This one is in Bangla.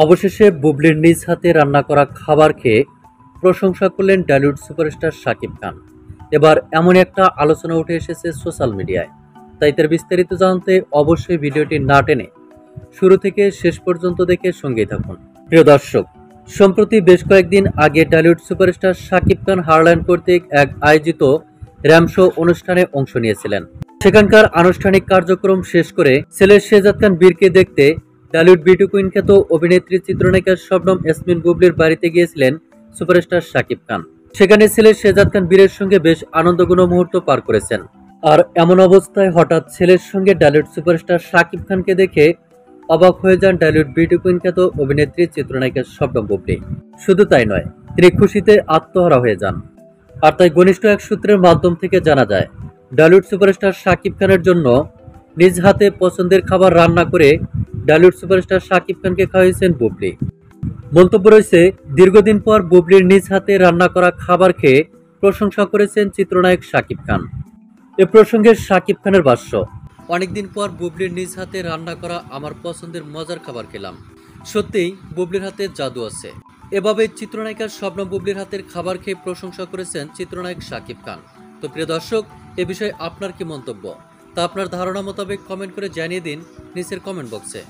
অবশেষে বুবলির নিজ হাতে রান্না করা খাবার খেয়ে প্রশংসা করলেন টলিউড সুপারস্টার শাকিব খান। এবার এমন একটা আলোচনা উঠে এসেছে সোশ্যাল মিডিয়ায়, তাই তার বিস্তারিত জানতে অবশ্যই ভিডিওটি না টেনে শুরু থেকে শেষ পর্যন্ত দেখে সঙ্গেই থাকুন। প্রিয় দর্শক, সম্প্রতি বেশ কয়েকদিন আগে Tollywood superstar Shakib Khan Harland কর্তৃক এক আয়োজিত র্যাম শো অনুষ্ঠানে অংশ নিয়েছিলেন। সেখানকার আনুষ্ঠানিক কার্যক্রম শেষ করে ছেলে শেহজাদ খান বীরকে দেখতে টলিউড বিউটি কুইন খ্যাত অভিনেত্রী চিত্রনায়িকা শবনম ইয়াসমিন বুবলির বাড়িতে গিয়েছিলেন সুপারস্টার শাকিব খান। সেখানে ছেলে শেহজাদ খান বীরের সঙ্গে বেশ আনন্দঘন মুহূর্ত পার করেছেন। আর এমন অবস্থায় হঠাৎ ছেলের সঙ্গে টলিউড সুপারস্টার শাকিব খানকে দেখে অবাক হয়ে যান টলিউড বিউটি কুইন খ্যাত অভিনেত্রী চিত্রনায়িকা শবনম বুবলি। শুধু তাই নয়, তিনি খুশিতে আত্মহারা হয়ে যান। আর তাই ঘনিষ্ঠ এক সূত্রের মাধ্যম থেকে জানা যায়, টলিউড সুপারস্টার শাকিব খানের জন্য নিজ হাতে পছন্দের খাবার রান্না করে টলিউড সুপারস্টার শাকিব খানকে খাওয়াইছেন বুবলি। মন্তব্য রয়েছে, দীর্ঘদিন পর বুবলির নিজ হাতে রান্না করা খাবার খেয়ে প্রশংসা করেছেন চিত্রনায়ক শাকিব খান। এ প্রসঙ্গে শাকিব খানের ভাষ্য, অনেকদিন পর বুবলির নিজ হাতে রান্না করা আমার পছন্দের মজার খাবার খেলাম। সত্যিই বুবলির হাতে জাদু আছে। এভাবে চিত্রনায়িকা শবনম বুবলির হাতের খাবার খেয়ে প্রশংসা করেছেন চিত্রনায়ক শাকিব খান। তো প্রিয় দর্শক, এ বিষয়ে আপনার কি মন্তব্য তা আপনার ধারণা মোতাবেক কমেন্ট করে জানিয়ে দিন নিচের কমেন্ট বক্সে।